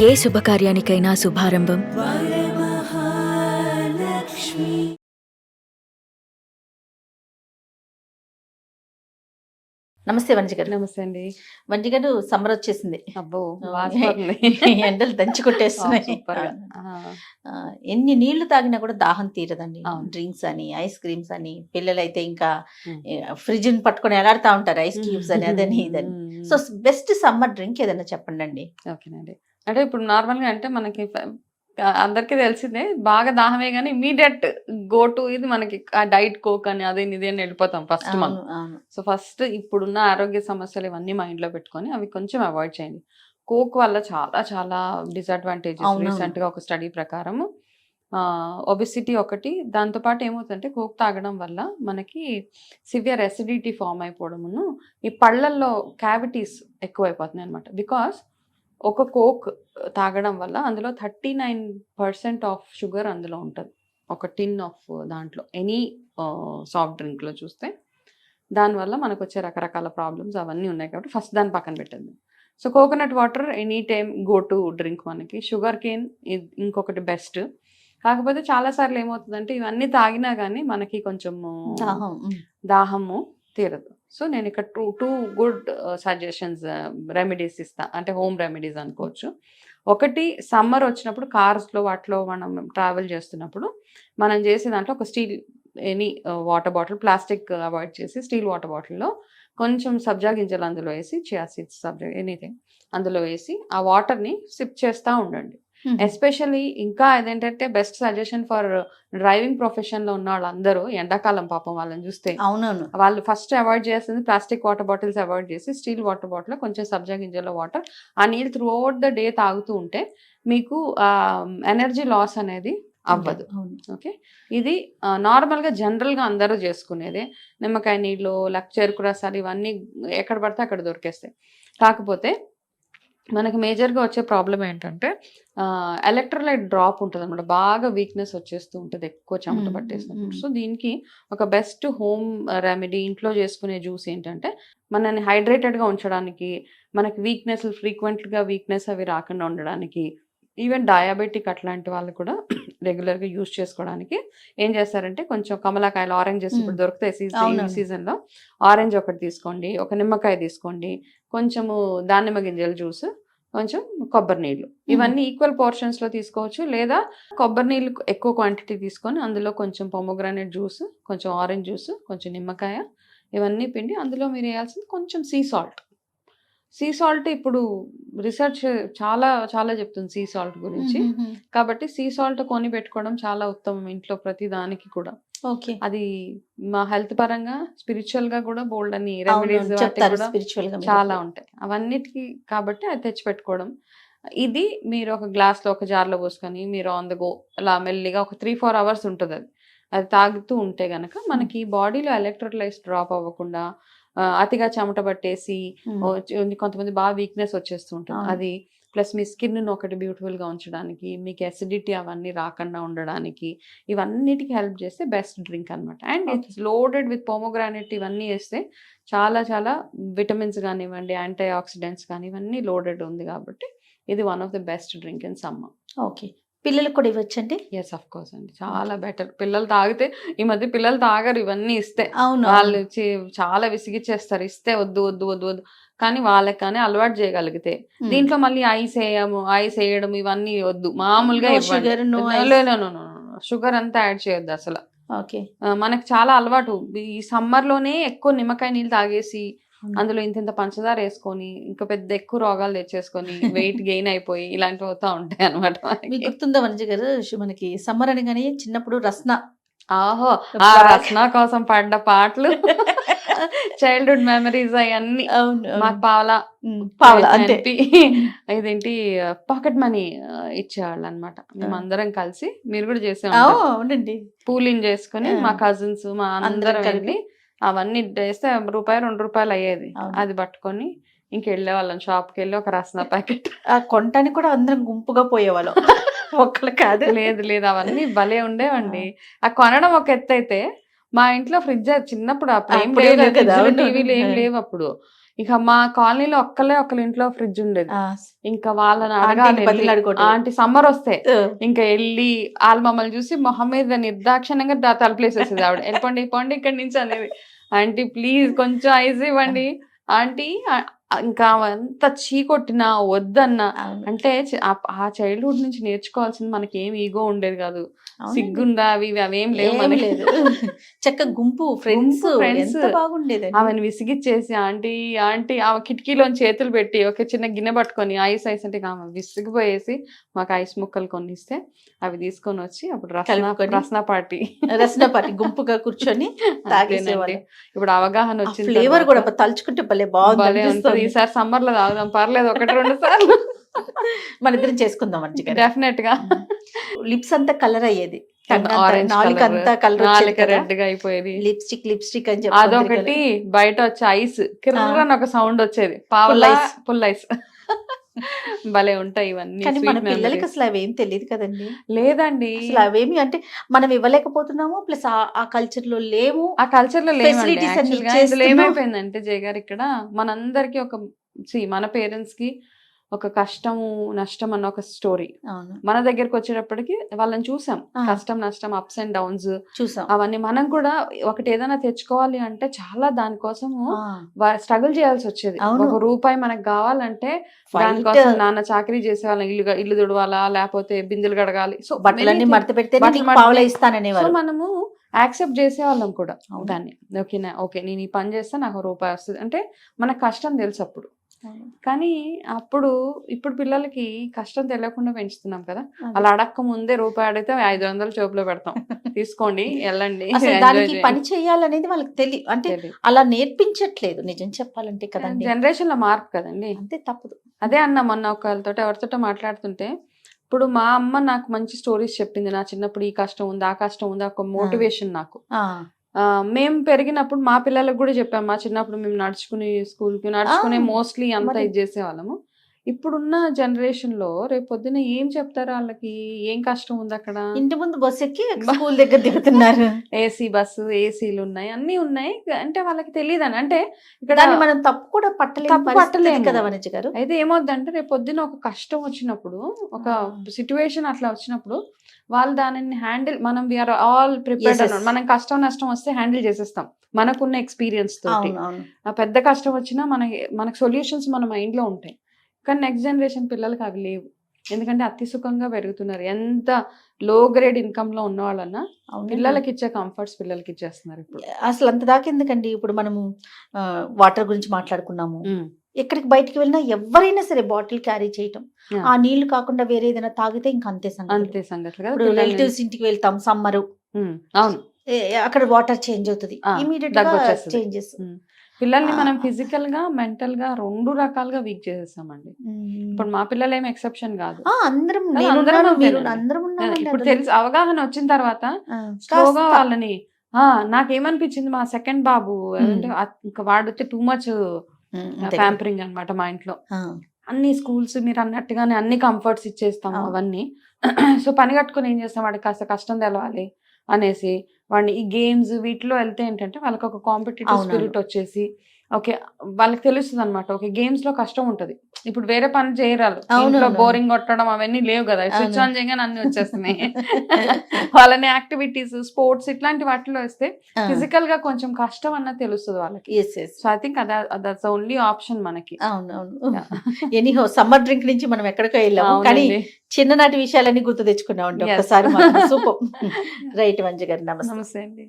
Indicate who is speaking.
Speaker 1: ఏ శుభకార్యానికైనా శుభారంభం
Speaker 2: నమస్తే వంజి గారు.
Speaker 3: నమస్తే అండి.
Speaker 2: వంజి గారు, సమ్మర్ వచ్చేసింది.
Speaker 3: అబ్బో
Speaker 2: ఆ,
Speaker 3: వాసిపోతుంది.
Speaker 2: ఎండలు దంచి కొట్టేస్తున్నాయి.
Speaker 3: సూపర్గా.
Speaker 2: ఆ, ఎన్ని నీళ్లు తాగినా కూడా దాహం తీరదండి.
Speaker 3: అవును.
Speaker 2: డ్రింక్స్ అని, ఐస్ క్రీమ్స్ అని, పిల్లలైతే ఇంకా
Speaker 3: ఉమ్.
Speaker 2: ఫ్రిడ్జ్ పట్టుకొని ఎలాడుతా ఉంటారు, ఐస్ క్యూబ్స్ అని, అదని ఇదని. సో బెస్ట్ సమ్మర్ డ్రింక్ ఏదైనా చెప్పండి అండి.
Speaker 3: ఓకేనండి. అంటే ఇప్పుడు నార్మల్గా అంటే మనకి అందరికీ తెలిసిందే, బాగా దాహమే కానీ ఇమీడియట్ గో టు ఇది మనకి ఆ డైట్ కోక్ అని అదే ఇది అని వెళ్ళిపోతాం ఫస్ట్ మనం.
Speaker 2: అవును.
Speaker 3: సో ఫస్ట్ ఇప్పుడున్న ఆరోగ్య సమస్యలు ఇవన్నీ మైండ్ లో పెట్టుకొని అవి కొంచెం అవాయిడ్ చేయండి. కోక్ వల్ల చాలా చాలా డిసడ్వాంటేజెస్.
Speaker 2: అవునవును.
Speaker 3: రీసెంట్ గా ఒక స్టడీ ప్రకారం ఒబిసిటీ ఒకటి, దాంతోపాటు ఏమవుతుందంటే కోక్ తాగడం వల్ల మనకి సివియర్ ఎసిడిటీ ఫామ్ అయిపోవడమును, ఈ పళ్ళల్లో క్యావిటీస్ ఎక్కువైపోతున్నాయి అనమాట. బికాస్ ఒక కోక్ తాగడం వల్ల అందులో 39% ఆఫ్ షుగర్ అందులో ఉంటుంది, ఒక టిన్ ఆఫ్ దాంట్లో ఎనీ సాఫ్ట్ డ్రింక్లో చూస్తే. దానివల్ల మనకు వచ్చే రకరకాల ప్రాబ్లమ్స్ అవన్నీ ఉన్నాయి కాబట్టి ఫస్ట్ దాన్ని పక్కన పెట్టండి. So coconut water any time go to drink. మనకి షుగర్ కేన్ ఇంకొకటి బెస్ట్. కాకపోతే చాలాసార్లు ఏమవుతుందంటే ఇవన్నీ తాగినా కానీ మనకి కొంచెము దాహము తీరదు. సో నేను ఇక్కడ టూ గుడ్ సజెషన్స్, రెమెడీస్ ఇస్తా, అంటే హోమ్ రెమెడీస్ అనుకోవచ్చు. ఒకటి, సమ్మర్ వచ్చినప్పుడు కార్స్లో వాటిలో మనం ట్రావెల్ చేస్తున్నప్పుడు మనం చేసే దాంట్లో ఒక steel any water bottle, plastic avoid చేసి స్టీల్ వాటర్ బాటిల్లో కొంచెం సబ్జా గింజలు అందులో వేసి, చియా సీడ్స్, సబ్జా ఎనీథింగ్ అందులో వేసి ఆ వాటర్ని సిప్ చేస్తూ ఉండండి. ఎస్పెషల్లీ ఇంకా ఏదేంటంటే best suggestion for driving profession లో ఉన్న వాళ్ళందరూ ఎండాకాలం పాపం వాళ్ళని చూస్తే
Speaker 2: అవునవును.
Speaker 3: వాళ్ళు ఫస్ట్ అవాయిడ్ చేస్తుంది ప్లాస్టిక్ వాటర్ బాటిల్స్ అవాయిడ్ చేసి స్టీల్ వాటర్ బాటిల్ కొంచెం సబ్జా గింజల వాటర్, ఆ నీళ్ళు త్రూ అవుట్ ద డే తాగుతూ ఉంటే మీకు ఎనర్జీ లాస్ అనేది అవ్వదు. ఓకే, ఇది నార్మల్గా జనరల్గా అందరూ చేసుకునేదే. నిమ్మకాయ నీళ్ళు, చెరుకు రసాలు ఇవన్నీ ఎక్కడ పడితే అక్కడ దొరికేస్తాయి. కాకపోతే మనకి మేజర్గా వచ్చే ప్రాబ్లం ఏంటంటే ఎలక్ట్రోలైట్ డ్రాప్ ఉంటుంది అనమాట. బాగా వీక్నెస్ వచ్చేస్తూ ఉంటుంది ఎక్కువ చెమట పట్టేసినప్పుడు. సో దీనికి ఒక బెస్ట్ హోమ్ రెమెడీ, ఇంట్లో చేసుకునే జ్యూస్ ఏంటంటే మనల్ని హైడ్రేటెడ్గా ఉంచడానికి, మనకి వీక్నెస్ ఫ్రీక్వెంట్గా వీక్నెస్ అవి రాకుండా ఉండడానికి, ఈవెన్ డయాబెటిక్ అట్లాంటి వాళ్ళు కూడా రెగ్యులర్గా యూజ్ చేసుకోవడానికి ఏం చేస్తారంటే కొంచెం కమలాకాయలు, ఆరెంజెస్ ఇప్పుడు దొరుకుతాయి ఈ సీజన్లో. ఆరెంజ్ ఒకటి తీసుకోండి, ఒక నిమ్మకాయ తీసుకోండి, కొంచెము దానిమ్మ గింజల జ్యూస్, కొంచెం కొబ్బరి నీళ్ళు, ఇవన్నీ ఈక్వల్ పోర్షన్స్లో తీసుకోవచ్చు. లేదా కొబ్బరి నీళ్ళు ఎక్కువ క్వాంటిటీ తీసుకొని అందులో కొంచెం పొమోగ్రానేట్ జ్యూస్, కొంచెం ఆరెంజ్ జ్యూస్, కొంచెం నిమ్మకాయ ఇవన్నీ పిండి అందులో మీరు వేయాల్సింది కొంచెం సీ సాల్ట్. సీ సాల్ట్ ఇప్పుడు రీసెర్చ్ చాలా చాలా చెప్తుంది సీ సాల్ట్ గురించి. కాబట్టి సీ సాల్ట్ కొని పెట్టుకోవడం చాలా ఉత్తమం ఇంట్లో ప్రతి దానికి కూడా.
Speaker 2: ఓకే,
Speaker 3: అది మా హెల్త్ పరంగా, స్పిరిచువల్ గా కూడా బోల్డ్ అని రెమెడీస్ చాలా ఉంటాయి అవన్నిటికి. కాబట్టి అది తెచ్చి పెట్టుకోవడం. ఇది మీరు ఒక గ్లాస్లో, ఒక జార్లో పోసుకొని మీరు ఆన్ ద గో అలా మెల్లిగా ఒక 3-4 అవర్స్ ఉంటుంది అది తాగుతూ ఉంటే గనక మనకి బాడీలో ఎలక్ట్రోలైట్స్ డ్రాప్ అవ్వకుండా, అతిగా చెమట పట్టేసి కొంతమంది బాగా వీక్నెస్ వచ్చేస్తూ ఉంటుంది అది. ప్లస్ మీ స్కిన్ ఒకటి బ్యూటిఫుల్గా ఉంచడానికి, మీకు ఎసిడిటీ అవన్నీ రాకుండా ఉండడానికి, ఇవన్నిటికి హెల్ప్ చేస్తే బెస్ట్ డ్రింక్ అనమాట. And it's loaded with pomegranate. ఇవన్నీ వేస్తే చాలా చాలా విటమిన్స్ కానివ్వండి, యాంటీ ఆక్సిడెంట్స్ కానీ ఇవన్నీ లోడెడ్ ఉంది కాబట్టి ఇది one of the best drink in summer.
Speaker 2: Okay, పిల్లలకు కూడా ఇవ్వచ్చండి?
Speaker 3: ఎస్, ఆఫ్ కోర్స్ అండి, చాలా బెటర్. పిల్లలు తాగితే, ఈ మధ్య పిల్లలు తాగరు ఇవన్నీ ఇస్తే.
Speaker 2: అవును,
Speaker 3: వాళ్ళు చాలా విసిగిచ్చేస్తారు ఇస్తే వద్దు వద్దు వద్దు వద్దు. కానీ వాళ్ళకి కానీ అలవాటు చేయగలిగితే దీంట్లో మళ్ళీ ఐస్ వేయడం ఇవన్నీ వద్దు, మామూలుగా షుగర్ అంతా యాడ్ చేయొద్దు అసలు.
Speaker 2: ఓకే,
Speaker 3: మనకి చాలా అలవాటు ఈ సమ్మర్ లోనే ఎక్కువ నిమ్మకాయ నీళ్ళు తాగేసి అందులో ఇంత పంచదార వేసుకొని ఇంకా పెద్ద ఎక్కువ రోగాలు తెచ్చేసుకొని వెయిట్ గెయిన్ అయిపోయి ఇలాంటివి అవుతా ఉంటాయి అనమాట.
Speaker 2: మీకు గుర్తుందా వనజ గారు, మనకి సమ్మర్ అని కానీ చిన్నప్పుడు రస్నా,
Speaker 3: ఆహో ఆ రస్నా కోసం పడ్డ పాటలు చైల్డ్హుడ్ మెమరీస్ అవన్నీ. మాకు పావలా అంటే ఇదేంటి పాకెట్ మనీ ఇచ్చేవాళ్ళు అనమాట. మేము అందరం కలిసి, మీరు కూడా చేసేవాళ్ళండి, పూలింగ్ చేసుకుని మా కజిన్స్ మా అందరం కలిపి అవన్నీ వేస్తే ₹1-2 అయ్యేది. అది పట్టుకొని ఇంకెళ్ళేవాళ్ళం షాప్కి వెళ్ళి ఒక రస్నా ప్యాకెట్
Speaker 2: కొనటానికి కూడా అందరం గుంపుగా పోయేవాళ్ళం, ఒక్కళ్ళు కాదు.
Speaker 3: లేదు అవన్నీ భలే ఉండేవండి. ఆ కొనడం ఒక ఎత్తు అయితే, మా ఇంట్లో ఫ్రిడ్జ్ చిన్నప్పుడు అప్పుడు ఏం లేవు, టీవీలు ఏం లేవు అప్పుడు. ఇక మా కాలనీలో ఒకళ్ళ ఇంట్లో ఫ్రిడ్జ్ ఉండేది.
Speaker 2: ఆ,
Speaker 3: ఇంకా వాళ్ళని
Speaker 2: ఆంటీని
Speaker 3: అడగాలి
Speaker 2: బతిలాడుకోవటం.
Speaker 3: ఆంటీ సమ్మర్ వస్తే
Speaker 2: ఆ,
Speaker 3: ఇంకా వెళ్ళి వాళ్ళు మమ్మల్ని చూసి మొహం మీద నిర్దాక్షిణ్యంగా తలుపులేసేసేది ఆవిడ. వెళ్ళిపోండి ఇక్కడి నుంచి అనేది. ఆంటీ ప్లీజ్ కొంచెం ఐస్ ఇవ్వండి ఆంటీ. ఇంకా అంత చీకొట్టినా వద్దన్నా
Speaker 2: అవును.
Speaker 3: అంటే ఆ చైల్డ్హుడ్ నుంచి నేర్చుకోవాల్సింది మనకి ఏం ఈగో ఉండేది కాదు,
Speaker 2: అవునండి.
Speaker 3: సిగ్గుందా అవేం లేవు
Speaker 2: ఏం
Speaker 3: మనకి.
Speaker 2: లేదు. చక్క గుంపు ఫ్రెండ్స్
Speaker 3: friends.
Speaker 2: ఎంత బాగుండేది.
Speaker 3: ఆమెను విసిగిచ్చేసి ఆంటీ ఆమె కిటికీలోని చేతులు పెట్టి ఒక చిన్న గిన్నె పట్టుకొని ఐస్ అంటే ఆమె విసిగిపోయేసి మాకు ఐస్ ముక్కలు కొనిస్తే అవి తీసుకొని వచ్చి అప్పుడు
Speaker 2: కలుపుకొని.
Speaker 3: రసన పార్టీ
Speaker 2: రసనపాటి గుంపుగా కూర్చొని తాగేసేవాళ్ళం.
Speaker 3: ఇప్పుడు అవగాహన వచ్చింది.
Speaker 2: ఫ్లేవర్ కూడా తలుచుకుంటే భలే
Speaker 3: భలే
Speaker 2: బాగుంది.
Speaker 3: ఉంటది. ఈసారి సమ్మర్ లో తాగుదాం, పర్లేదు 1-2 సార్లు
Speaker 2: మన ఇద్దరం చేసుకుందాం మంచిగా.
Speaker 3: డెఫినెట్ గా.
Speaker 2: లిప్స్ అంతా కలర్ అయ్యేది,
Speaker 3: ఆరెంజ్
Speaker 2: నాలుగు అంతా కలర్
Speaker 3: రెడ్ గా అయిపోయేది.
Speaker 2: లిప్స్టిక్ అని చెప్పి
Speaker 3: అదొకటి బయట వచ్చే ఐస్ కిర్రని ఒక సౌండ్ వచ్చేది, పావులా ఫుల్ ఐస్. భలే ఉంటాయి ఇవన్నీ.
Speaker 2: కానీ మన
Speaker 3: sweet
Speaker 2: పిల్లలకి
Speaker 3: memories.
Speaker 2: అసలు అవేం తెలియదు కదండి.
Speaker 3: లేదండి,
Speaker 2: అసలు అవేమి అంటే మనం ఇవ్వలేకపోతున్నాము, ప్లస్ ఆ కల్చర్ లో లేము.
Speaker 3: ఆ కల్చర్ లో లేమండి.
Speaker 2: Facilities అన్ని
Speaker 3: Actually గా
Speaker 2: ఇచ్చేస్తున్నాం.
Speaker 3: ఇందులో ఏమైపోయిందంటే జయ గారు, ఇక్కడ మనందరికి ఒక మన పేరెంట్స్ కి ఒక కష్టము నష్టం అన్న ఒక స్టోరీ.
Speaker 2: అవును,
Speaker 3: మన దగ్గరకు వచ్చేటప్పటికి వాళ్ళని చూసాం, కష్టం నష్టం అప్స్ అండ్ డౌన్స్
Speaker 2: చూసాం.
Speaker 3: అవన్నీ. మనం కూడా ఒకటి ఏదైనా తెచ్చుకోవాలి అంటే చాలా దానికోసము
Speaker 2: ఆ,
Speaker 3: స్ట్రగుల్ చేయాల్సి వచ్చేది.
Speaker 2: అవును.
Speaker 3: 1 రూపాయి మనకు కావాలంటే
Speaker 2: Fight.
Speaker 3: దానికోసం నాన్న చాకరీ చేసే వాళ్ళం, ఇల్లు తుడవాలా లేకపోతే బిందెలు కడగాలి, సో
Speaker 2: బట్టలన్నీ మడత పెడితే
Speaker 3: బట్టలు
Speaker 2: పావులా
Speaker 3: సో
Speaker 2: ఇస్తాననేవారు.
Speaker 3: మనము యాక్సెప్ట్ చేసేవాళ్ళం కూడా
Speaker 2: అవును.
Speaker 3: దాన్ని. ఓకే నేను ఈ పని చేస్తే నాకు 1 రూపాయి వస్తుంది అంటే మనకు కష్టం తెలుసు అప్పుడు. కానీ ఇప్పుడు పిల్లలకి కష్టం తెలియకుండా పెంచుతున్నాం కదా. అలా అడక్క ముందే రూపాయి అడిగితే 500 చేపులో పెడతాం, తీసుకోండి వెళ్ళండి.
Speaker 2: అసలు దానికి పని చేయాలనేది వాళ్ళకి తెలియదు, అంటే అలా నేర్పించట్లేదు నిజం చెప్పాలంటే కదండి.
Speaker 3: జనరేషన్ లో మార్పు కదండి,
Speaker 2: అంతే తప్పదు.
Speaker 3: అదే అన్న మొన్న ఎవరితో మాట్లాడుతుంటే, ఇప్పుడు మా అమ్మ నాకు మంచి స్టోరీస్ చెప్పింది, నా చిన్నప్పుడు ఈ కష్టం ఉంది ఆ కష్టం ఉంది, ఒక మోటివేషన్ నాకు. మేము పెరిగినప్పుడు మా పిల్లలకు కూడా చెప్పాము, మా చిన్నప్పుడు మేము స్కూల్కి నడుచుకునే మోస్ట్లీ అంతా ఇది చేసేవాళ్ళము. ఇప్పుడున్న జనరేషన్ లో రేపు పొద్దున ఏం చెప్తారు వాళ్ళకి, ఏం కష్టం ఉంది అక్కడ.
Speaker 2: ఇంటి ముందు బస్సు ఎక్కి స్కూల్ దగ్గర దిగుతున్నారు.
Speaker 3: ఏసీ బస్సు, ఏసీలు ఉన్నాయి, అన్ని ఉన్నాయి, అంటే వాళ్ళకి తెలియదని. అంటే ఇక్కడ
Speaker 2: దాన్ని మనం తప్పు కూడా పట్టలేము కదా వనజ గారు.
Speaker 3: అయితే ఏమవుద్దంటే రేపు పొద్దున ఒక కష్టం వచ్చినప్పుడు, ఒక సిచ్యువేషన్ అట్లా వచ్చినప్పుడు వాళ్ళు దానిని హ్యాండిల్, మనం వీఆర్ ఆల్ ప్రిపేర్డ్ అన్నమాట. మనం కష్టం నష్టం వస్తే హ్యాండిల్ చేసేస్తాం మనకున్న ఎక్స్పీరియన్స్ తోటి. ఆ పెద్ద కష్టం వచ్చినా మనకి సొల్యూషన్స్ మన మైండ్ లో ఉంటాయి. కానీ నెక్స్ట్ జనరేషన్ పిల్లలకి అవి లేవు, ఎందుకంటే అతి సుఖంగా పెరుగుతున్నారు. ఎంత లో గ్రేడ్ ఇన్కమ్ లో ఉన్న వాళ్ళన్నా పిల్లలకి ఇచ్చే కంఫర్ట్స్ పిల్లలకి ఇచ్చేస్తున్నారు ఇప్పుడు.
Speaker 2: అసలు అంత దాకా ఎందుకండి. ఇప్పుడు మనము వాటర్ గురించి మాట్లాడుకున్నాము, ఎక్కడికి బయటికి వెళ్ళినా ఎవరైనా సరే బాటిల్ క్యారీ చేయటం, ఆ నీళ్లు కాకుండా వేరే ఏదైనా తాగితే ఇంకా అంతే సంగతి. ఇప్పుడు రిలేటివ్స్ ఇంటికి వెళ్తాం సమ్మర్,
Speaker 3: అవును,
Speaker 2: అక్కడ వాటర్ చేంజ్ అవుతుంది, ఇమీడియట్ గా చేంజెస్.
Speaker 3: పిల్లల్ని మనం ఫిజికల్ గా మెంటల్ గా 2 రకాలుగా వీక్ చేసేస్తామండి. ఇప్పుడు మా పిల్లలు ఏమి ఎక్సెప్షన్ కాదు,
Speaker 2: అందరం.
Speaker 3: ఇప్పుడు తెలిసి అవగాహన వచ్చిన తర్వాత స్లోగా వాళ్ళని, నాకేమనిపించింది, మా సెకండ్ బాబు ఇంకా వాడితే టూ మచ్ ప్యాంపరింగ్ అన్నమాట మా ఇంట్లో. అన్ని స్కూల్స్ మీరు అన్నట్టుగానే అన్ని కంఫర్ట్స్ ఇచ్చేస్తాము అవన్నీ. సో పని కట్టుకుని ఏం చేస్తాం, వాడికి కాస్త కష్టం తెలవాలి అనేసి వాడిని ఈ గేమ్స్ వీటిలో వెళ్తే ఏంటంటే వాళ్ళకి ఒక కాంపిటేటివ్ స్పిరిట్ వచ్చేసి, ఓకే వాళ్ళకి తెలుస్తుంది అనమాట, ఓకే గేమ్స్ లో కష్టం ఉంటది. ఇప్పుడు వేరే పని చేయరాలు, ఇంట్లో బోరింగ్ కొట్టడం అవన్నీ లేవు కదా, స్విచ్ ఆన్ చేయగానే అన్ని వచ్చేస్తున్నాయి. వాళ్ళని యాక్టివిటీస్, స్పోర్ట్స్ ఇట్లాంటి వాటిలో వేస్తే ఫిజికల్ గా కొంచెం కష్టం అన్నది తెలుస్తుంది వాళ్ళకి. So I think that's only option మనకి.
Speaker 2: ఎనీహో సమ్మర్ డ్రింక్ నుంచి మనం ఎక్కడికో వెళ్ళాము, కానీ చిన్ననాటి విషయాలన్నీ గుర్తు తెచ్చుకున్నాం అంటే ఒకసారి. సూపర్. రైట్ మంజు గారు, నమస్తే.
Speaker 3: నమస్తే అండి.